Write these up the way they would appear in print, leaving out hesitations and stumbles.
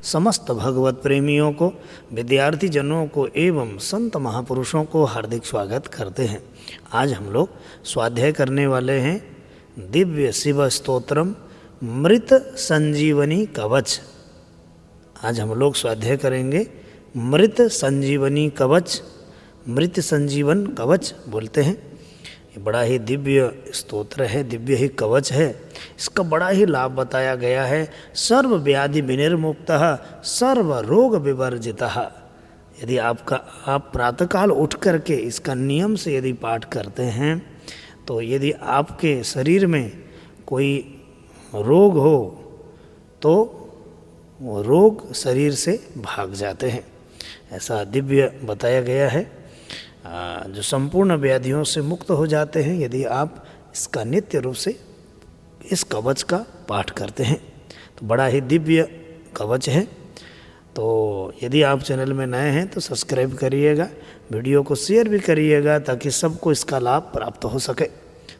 समस्त भगवत प्रेमियों को, विद्यार्थी जनों को एवं संत महापुरुषों को हार्दिक स्वागत करते हैं। आज हम लोग स्वाध्याय करने वाले हैं दिव्य शिव स्तोत्रम मृत संजीवनी कवच। आज हम लोग स्वाध्याय करेंगे मृत संजीवनी कवच। मृत संजीवन कवच बोलते हैं। ये बड़ा ही दिव्य स्तोत्र है, दिव्य ही कवच है। इसका बड़ा ही लाभ बताया गया है। सर्व व्याधि विनिर्मुक्तः सर्व रोग विवर्जितः। यदि आप प्रातःकाल उठ करके इसका नियम से यदि पाठ करते हैं तो यदि आपके शरीर में कोई रोग हो तो वो रोग शरीर से भाग जाते हैं। ऐसा दिव्य बताया गया है। जो संपूर्ण व्याधियों से मुक्त हो जाते हैं यदि आप इसका नित्य रूप से इस कवच का पाठ करते हैं। तो बड़ा ही दिव्य कवच है। तो यदि आप चैनल में नए हैं तो सब्सक्राइब करिएगा, वीडियो को शेयर भी करिएगा ताकि सबको इसका लाभ प्राप्त हो सके।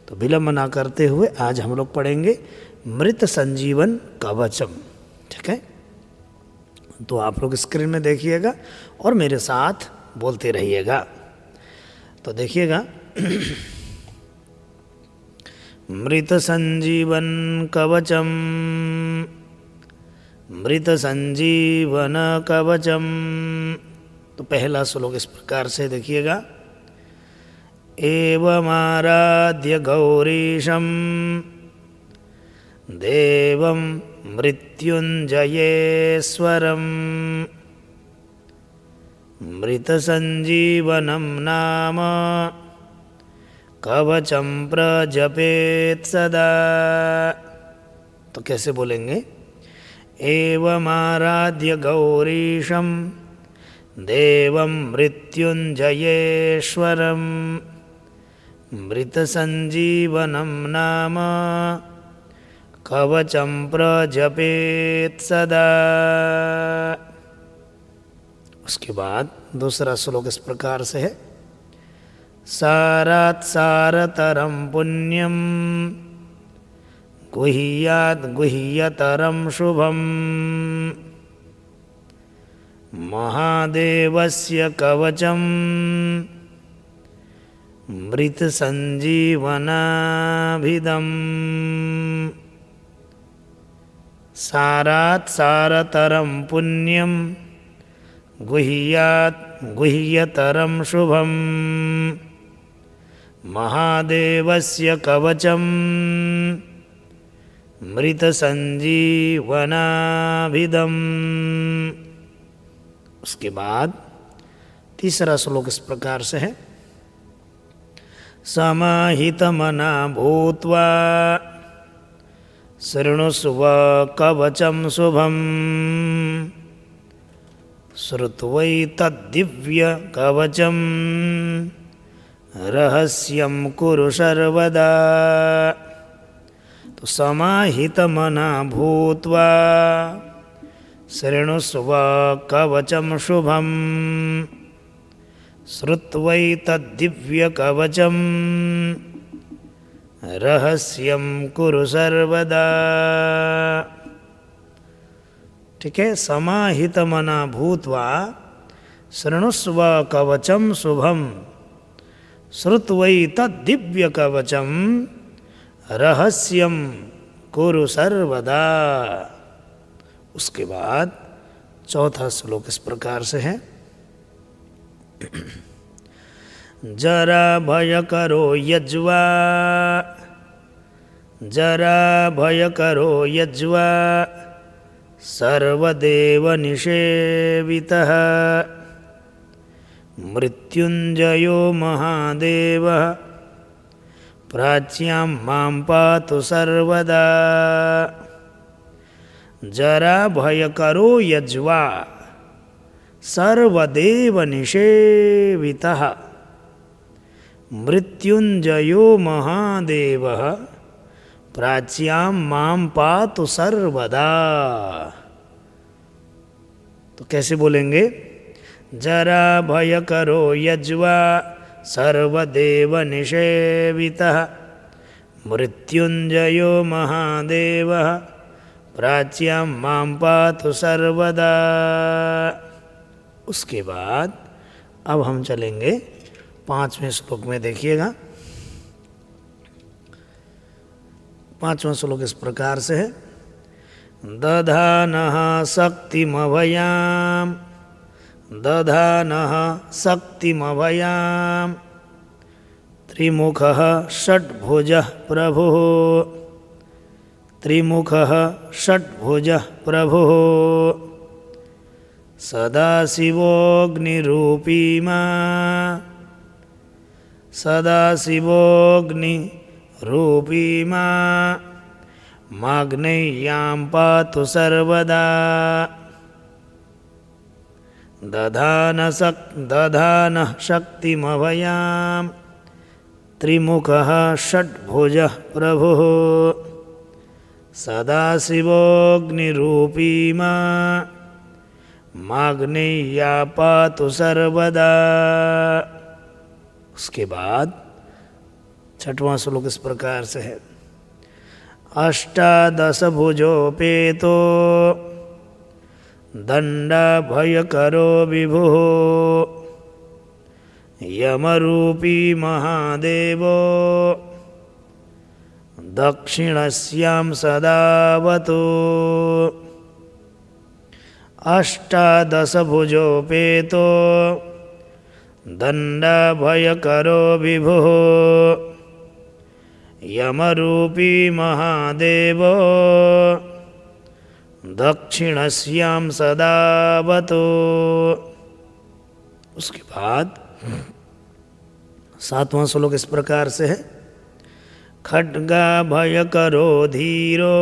तो विलंब ना करते हुए आज हम लोग पढ़ेंगे मृत संजीवन कवचम। ठीक है, तो आप लोग स्क्रीन में देखिएगा और मेरे साथ बोलते रहिएगा। तो देखिएगा मृत संजीवन कवचम, मृत संजीवन कवचम। तो पहला श्लोक इस प्रकार से देखिएगा। एवमाराध्य गौरीशं देवं मृत्युंजयेश्वरम् मृत संजीवनम नाम कवचम प्रजपेत सदा। तो कैसे बोलेंगे? एवमाराध्य गौरीशं देवं मृत्युंजयेश्वरं मृत संजीवनम नाम कवचम प्रजपेत सदा। उसके बाद दूसरा श्लोक इस प्रकार से है। सारात् सारतरं पुण्यं गुह्यात् गुह्यतरं शुभं महादेवस्य कवचं मृत संजीवनाभिदम्। सारात् सारतरं पुण्यं गुह्यात् गुह्यतरं शुभं महादेवस्य कवचं मृत संजीवनाभिदम्। उसके बाद तीसरा श्लोक इस प्रकार से है। समाहितमना भूत्वा शृणुष्व कवचं शुभम् श्रुत्वैतद्दिव्य कवचं रहस्यं कुरु सर्वदा। तो समाहितमना भूत्वा शृणुष्व कवचं शुभं श्रुत्वैतद्दिव्य कवचं रहस्यं कुरु सर्वदा। ठीक है, समाहित मना भूत्वा शृणुष्व कवचम शुभम श्रुत्वै तद्दिव्य कवचम रहस्यम कुरु सर्वदा। उसके बाद चौथा श्लोक इस प्रकार से है। जरा भय करो यज्वा, जरा भय करो यज्वा सर्वदेव निषेवितः मृत्युंजयो महादेवः प्राच्यां मां पातु सर्वदा। जरा भय करो यज्वा सर्वदेव निषेवितः मृत्युंजयो महादेवः प्राच्यां मां पातु सर्वदा। तो कैसे बोलेंगे? जरा भय करो यज्वा सर्वदेव निषेवितः मृत्युंजयो महादेवः प्राच्यां मां पातु सर्वदा। उसके बाद अब हम चलेंगे 5वें श्लोक में। देखिएगा 5वां श्लोक इस प्रकार से है। दधानः शक्तिमभयां, दधानः शक्तिमभयां, त्रिमुखः षड्भुजः प्रभुः, त्रिमुखः षड्भुजः प्रभुः, सदाशिवोऽग्निरूपी मां, सदाशिवोऽग्निरूपी मां, माग्नेय्यां पातु सर्वदा। दधानः शक्तिमभयां, त्रिमुखः षड्भुजः प्रभुः, सदाशिवोऽग्निरूपी मां, माग्नेय्या पातु सर्वदा। उसके बाद 6वां श्लोक इस प्रकार से है। अष्टादशभुजोपेतो दण्डाभयकरो विभुः, यमरूपी महादेवो दक्षिणस्यां सदावतु। अष्टादशभुजोपेतो दण्डाभयकरो विभुः, यमरूपी महादेवो दक्षिणस्यां सदावतु। उसके बाद 7वां श्लोक इस प्रकार से है। खड्गाभयकरो धीरो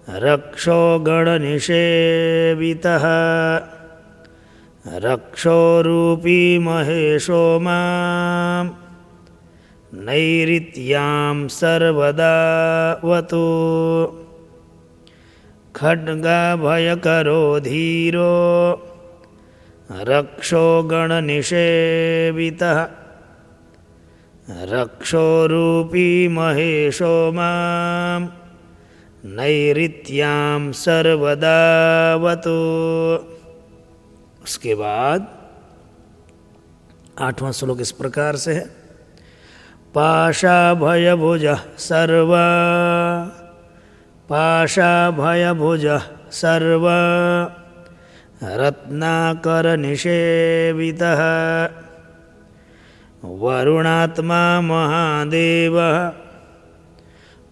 रक्षो गणनिषेवितः, रक्षोरूपी महेशो मां नैऋत्यां सर्वदावतु। खड्गाभयकरो धीरो रक्षो गणनिषेवितः, रक्षोरूपी महेशो मां नैऋत्यां सर्वदावतु। उसके बाद 8वां श्लोक इस प्रकार से है। पाशाभयभुजः सर्वा, पाशाभयभुजः सर्वा, रत्नाकरनिषेवितः, वरुणात्मा महादेवः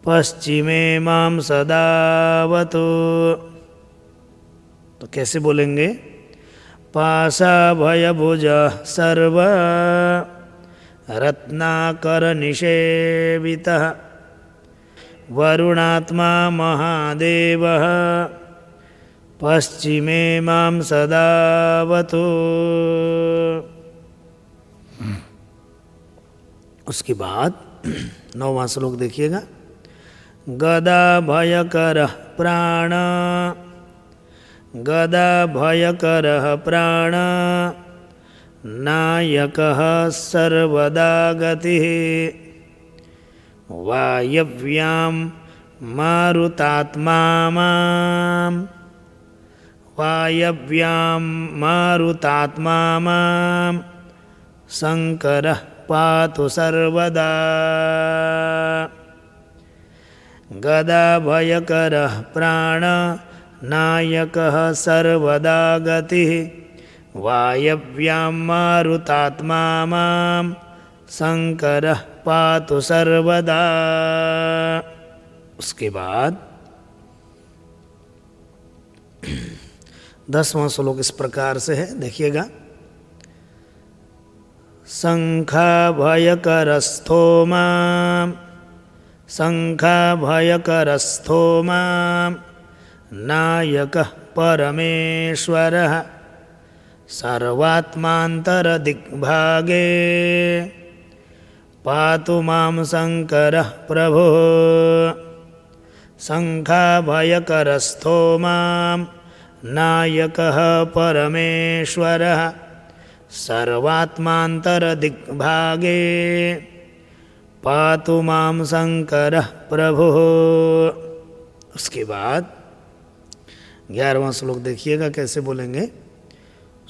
पश्चिमे मां सदावतु। तो कैसे बोलेंगे? पाशाभयभुजः सर्वा, रत्नाकरनिषेवितः, वरुणात्मा महादेवः पश्चिमे मां सदावतु। उसके बाद 9वां श्लोक देखिएगा। गदाभयकरः प्राण, गदाभयकरः प्राण, नायकः सर्वदा गतिः, वायव्यां मारुतात्मा मां, वायव्यां मारुतात्मा मां, शङ्करः पातु सर्वदा। गदाभयकरः प्राण, नायकः सर्वदा गतिः, वायव्यां मारुतात्मा मां, शङ्करः पातु सर्वदा। उसके बाद 10वां श्लोक इस प्रकार से है। देखिएगा। शङ्खाभयकरस्थो मां, शङ्खाभयकरस्थो मां, नायकः परमेश्वरः सर्वात्मान्तरदिग्भागे, पातु मां शङ्करः प्रभुः। शङ्खाभयकरस्थो मां, नायकः परमेश्वरः सर्वात्मान्तरदिग्भागे, पातु मां शङ्करः प्रभुः। उसके बाद 11वां श्लोक देखिएगा कैसे बोलेंगे।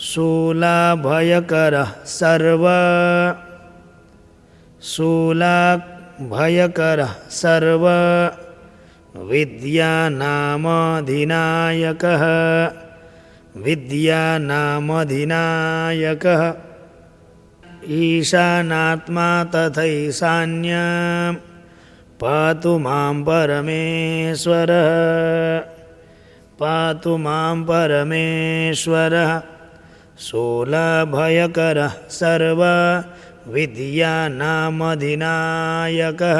शूलाभयकरः सर्व विद्यानामधिनायकः ईशानात्मा तथैशान्यं पातु मां परमेश्वरः शूलभयकरः सर्वविद्यानामधिनायकः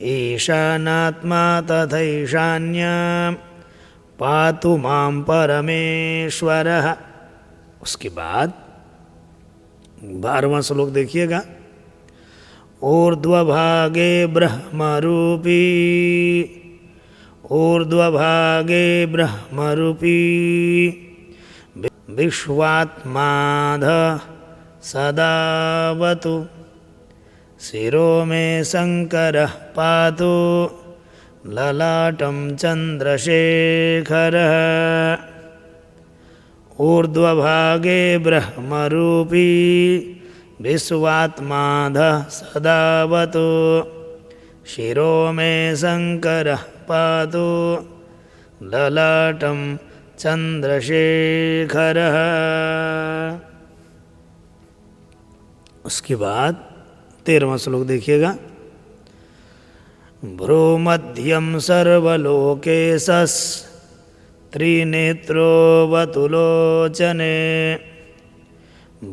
ईशानात्मा तथैशान्यं पातु मां परमेश्वरः। उसके बाद 12वां श्लोक देखिएगा। ऊर्ध्वभागे ब्रह्मरूपी विश्वात्माधः सदावतु शिरो मे शङ्करः पातु ललाटं चन्द्रशेखरः। ऊर्ध्वभागे ब्रह्मरूपी विश्वात्माधः सदावतु शिरो मे शङ्करः पातु ललाटं चन्द्रशेखरः। उसके बाद 13वां श्लोक देखिएगा। भ्रूमध्यं सर्वलोकेशस्त्रिनेत्रो वतुलोचने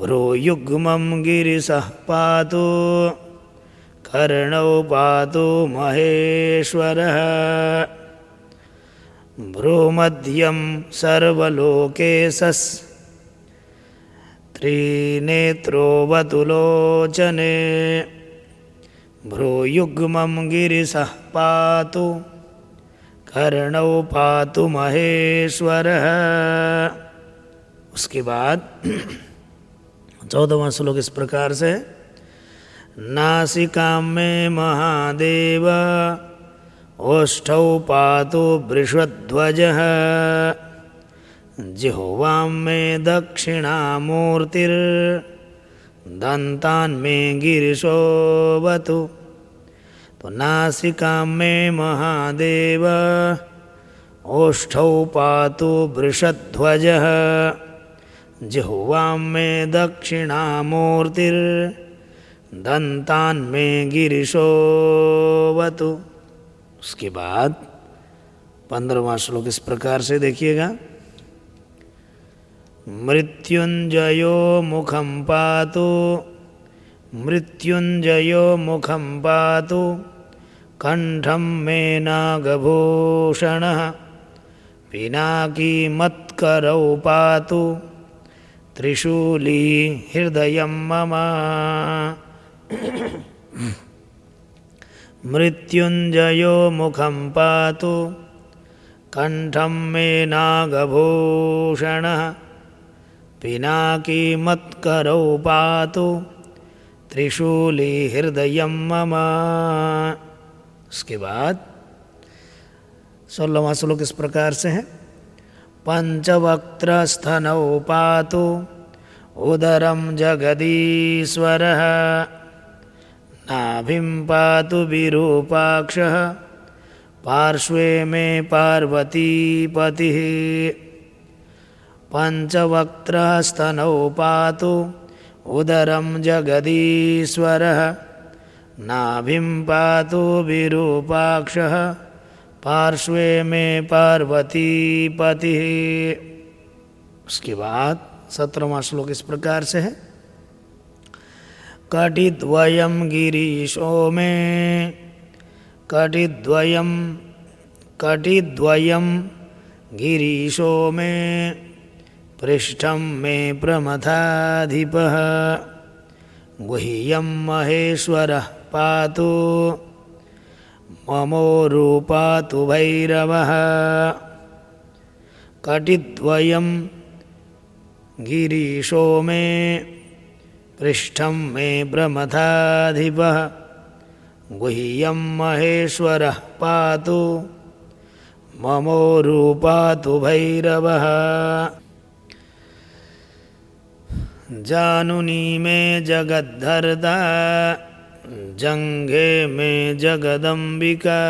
भ्रूयुग्मं गिरिशः पातु कर्णौ पातु महेश्वरः। भ्रूमध्यं सर्वलोकेशस्त्रिनेत्रो वतुलोचने भ्रूयुग्मं गिरिशः पातु कर्णौ पातु महेश्वरः। उसके बाद 14वां श्लोक इस प्रकार से। नासिकां मे महादेव ओष्ठौ पातु वृषध्वजः जिह्वां मे दक्षिणामूर्तिर्दन्तान् मे गिरिशोऽवतु। तो नासिकां मे महादेव ओष्ठौ पातु वृषध्वजः जिह्वां मे दक्षिणामूर्तिर्दन्तान् मे गिरिशोऽवतु। उसके बाद 15वां श्लोक इस प्रकार से देखिएगा। मृत्युंजयो मुखं पातु कंठं मे नागभूषणः पिनाकी मत्करौ पातु त्रिशूली हृदयं मम। मृत्युंजयो मुखं पातु कंठं मे नागभूषणः पिनाकी मत्करौ पातु त्रिशूली हृदयं मम। उसके बाद 16वां श्लोक इस प्रकार से है। पंचवक्त्रस्थनौ पातु उदरं जगदीश्वरः नाभिं पातु विरूपाक्षः पार्श्वे मे पार्वतीपतिः। पंचवक्त्रस्थनौ पातु उदरं जगदीश्वरः नाभिं पातु विरूपाक्षः पार्श्वे मे पार्वतीपतिः। उसके बाद 17वां श्लोक इस प्रकार से है। कटिद्वयं गिरीशो मे कटिद्वयं गिरीशो मे पृष्ठं मे प्रमथाधिपः गुह्यं महेश्वरः पातु ममोरु पातु भैरवः। कटिद्वयं गिरीशो मे पृष्ठं मे प्रमथाधिपः गुह्यं महेश्वरः पातु ममोरूपातु भैरवः। जानुनी मे जगद्धर्ता जङ्घे मे जगदम्बिका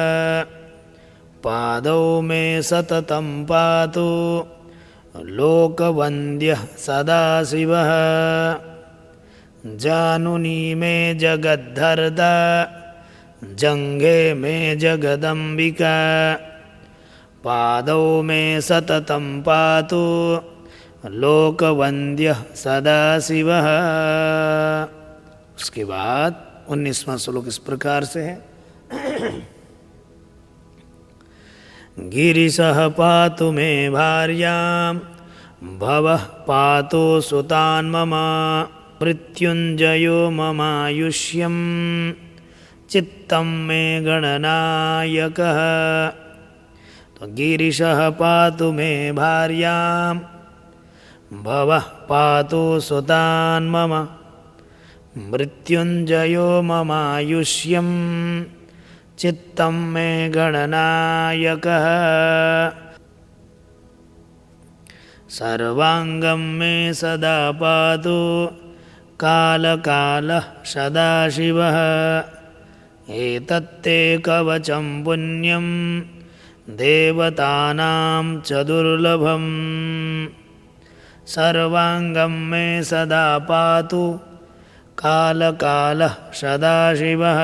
पादौ मे सततं पातु लोकवन्द्यः सदाशिवः। जानुनी मे जगद्धर्ता जङ्घे मे जगदम्बिका पादौ मे सततं पातु लोकवन्द्यः सदाशिवः। उसके बाद 19वां श्लोक इस प्रकार से है। गिरिशः पातु मे भार्यां भवः पातु सुतान् मम मृत्युञ्जयो ममायुष्यं चित्तं मे गणनायकः। तो गिरिशः पातु मे भार्यां भवः पातु सुतान् मम मृत्युञ्जयो ममायुष्यं चित्तं मे गणनायकः। सर्वाङ्गं मे सदा पातु कालकालः सदाशिवः एतत्ते कवचं पुण्यं देवतानां च दुर्लभम्। सर्वाङ्गं मे सदा पातु कालकालः सदाशिवः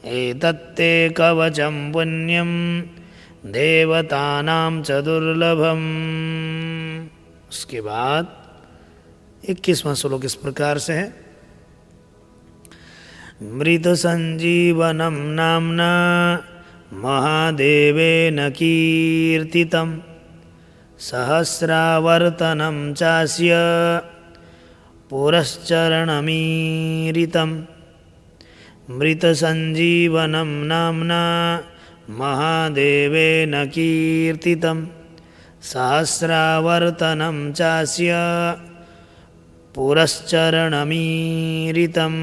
एतत्ते कवचं पुण्यं देवतानां च दुर्लभम्। उसके बाद 21वां श्लोक इस प्रकार से है। मृतसञ्जीवनं नाम्ना महादेवेन कीर्तितं सहस्रावर्तनं चास्य पुरश्चरणमीरितं। मृतसञ्जीवनं नाम्ना महादेवेन कीर्तितं सहस्रावर्तनं चास्य पुरश्चरणमीरितम्।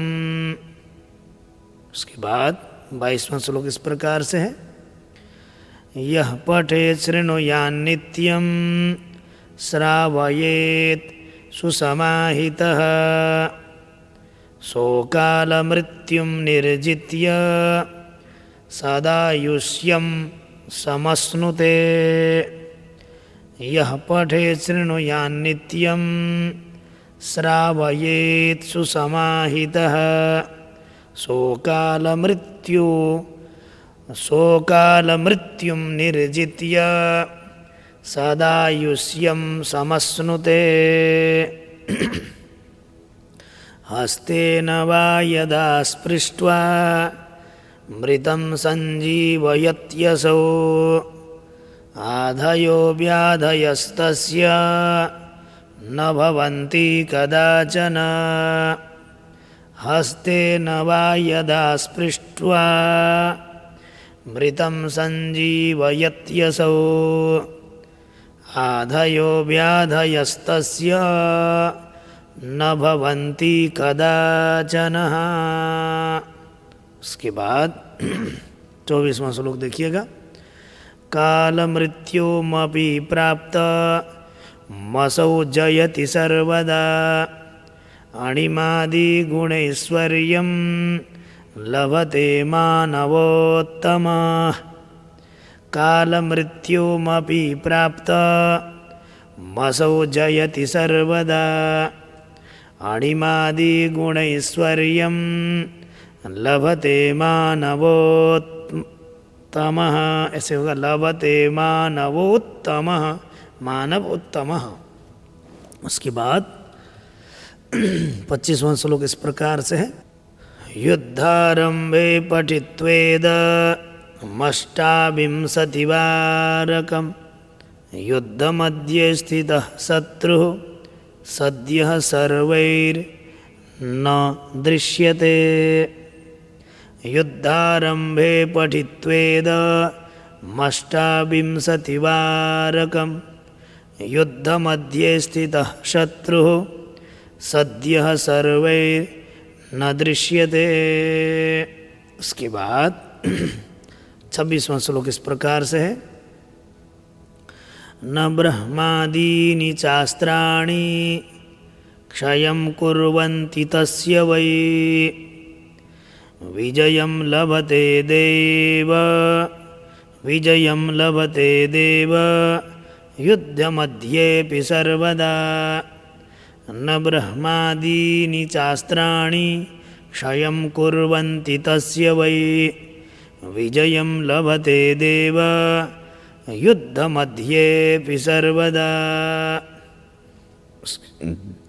उसके बाद 22वां श्लोक इस प्रकार से है। यः पठेत् शृणुयान्नित्यं श्रावयेत् सुसमाहितः शोकालमृत्युं निर्जित्य सदायुष्यं समश्नुते। यः पठेत् शृणुयान्नित्यं श्रावयेत् सुसमाहितः शोकालमृत्युं निर्जित्य सदायुष्यं समश्नुते। हस्तेन वा यदा स्पृष्ट्वा मृतं सञ्जीवयत्यसौ आधयो व्याधयस्तस्य न भवन्ति कदाचन। हस्तेन वा यदा स्पृष्ट्वा मृतं सञ्जीवयत्यसौ आधयो व्याधयस्तस्य न भवन्ति कदाचन। उसके बाद 24वां श्लोक देखिएगा। कालमृत्युमपि प्राप्त मसौ जयति सर्वदा अणिमादिगुणैश्वर्यं लभते मानवोत्तमः। कालमृत्युमपि प्राप्त मसौ जयति सर्वदा अणिमादिगुणैश्वर्यं लभते मानवोत्तमः। ऐसे होगा लभते मानवोत्तमः, मानवोत्तमः। उसके बाद 25वां श्लोक इस प्रकार से है। युद्धारंभे पठित्वेद मष्टाविंशतिवारकं युद्धमध्ये स्थितः शत्रुः सद्यः सर्वैर्न दृश्यते। युद्धारंभे पठित्वेद मष्टाविंशतिवारकं युद्धमध्ये स्थितः शत्रुः सद्यः सर्वैर्न दृश्यते। उसके बाद 26वां श्लोक इस प्रकार से है। न ब्रह्मादीनि चास्त्राणि क्षयं कुर्वन्ति तस्य वै विजयं लभते देव युद्धमध्येऽपि सर्वदा न ब्रह्मादीनि चास्त्राणि क्षयं कुर्वन्ति तस्य वै विजयं लभते देव युद्धमध्येऽपि सर्वदा।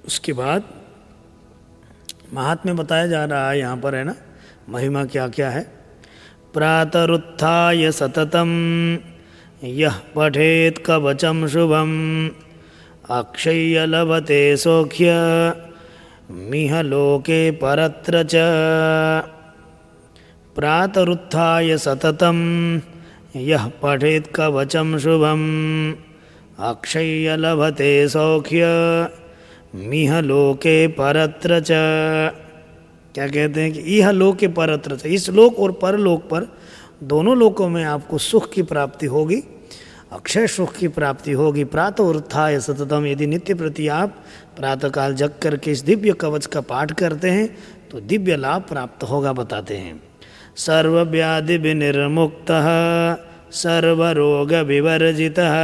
उसके बाद महात्म्य बताया जा रहा है यहाँ पर, है ना, महिमा क्या क्या है। प्रातरुत्थाय सततं यः पठेत् कवचं शुभम् अक्षय्य लभते सौख्यमिह लोके परत्र च। प्रातरुत्थाय सततं यः पठेत् कवचं शुभम् अक्षय्य लभते सौख्यमिह लोके परत्र च। क्या कहते हैं कि इह लोके परत्र च, इस लोक और परलोक पर दोनों लोकों में आपको सुख की प्राप्ति होगी, अक्षय सुख की प्राप्ति होगी। प्रातः उत्थाय सततम, यदि नित्य प्रति आप प्रातःकाल जग करके इस दिव्य कवच का पाठ करते हैं तो दिव्य लाभ प्राप्त होगा, बताते हैं। सर्वव्याधि विनिर्मुक्तः सर्वरोग विवर्जितः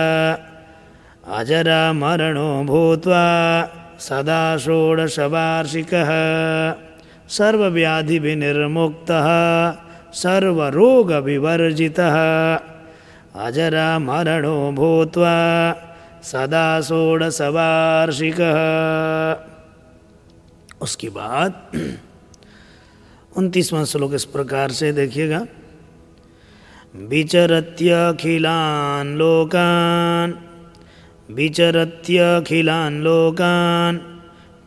अजरा मरणो भूत्वा सदा षोडशवार्षिकः। सर्वव्याधि विनिर्मुक्तः सर्वरोग विवर्जितः अजरा मरणो भूत्वा सदा षोडशवार्षिकः। उसके बाद 29वां श्लोक इस प्रकार से देखिएगा। विचरत्यखिलान् लोकान्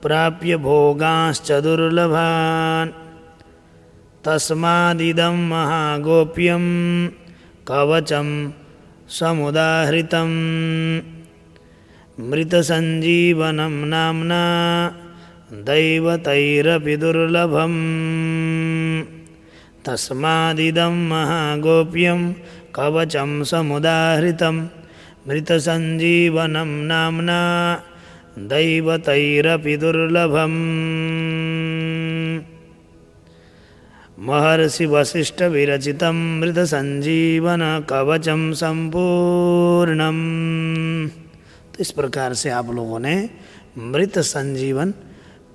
प्राप्य भोगांश्च दुर्लभान् तस्मादिदं महागोप्यं कवचं समुदाहृतं मृतसञ्जीवनं नाम्ना दैवतैरपि दुर्लभम्। तस्मादिदं महागोप्यं कवचं समुदाहृतं मृतसञ्जीवनं नाम्ना दैवतैरपि दुर्लभम्। महर्षि वसिष्ठ विरचितं मृतसंजीवन कवचं संपूर्णम। तो इस प्रकार से आप लोगों ने मृत संजीवन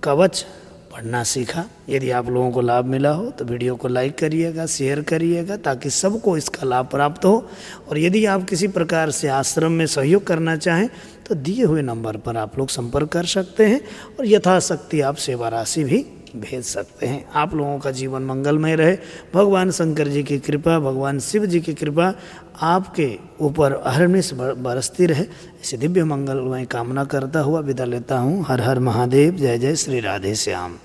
कवच पढ़ना सीखा। यदि आप लोगों को लाभ मिला हो तो वीडियो को लाइक करिएगा, शेयर करिएगा, ताकि सबको इसका लाभ प्राप्त हो। और यदि आप किसी प्रकार से आश्रम में सहयोग करना चाहें तो दिए हुए नंबर पर आप लोग संपर्क कर सकते हैं और यथाशक्ति आप सेवा राशि भी भेज सकते हैं। आप लोगों का जीवन मंगलमय रहे। भगवान शंकर जी की कृपा, भगवान शिव जी की कृपा आपके ऊपर अहर्निश बरसती रहे, ऐसे दिव्य मंगलमय कामना करता हुआ विदा लेता हूँ। हर हर महादेव। जय जय श्री राधे श्याम।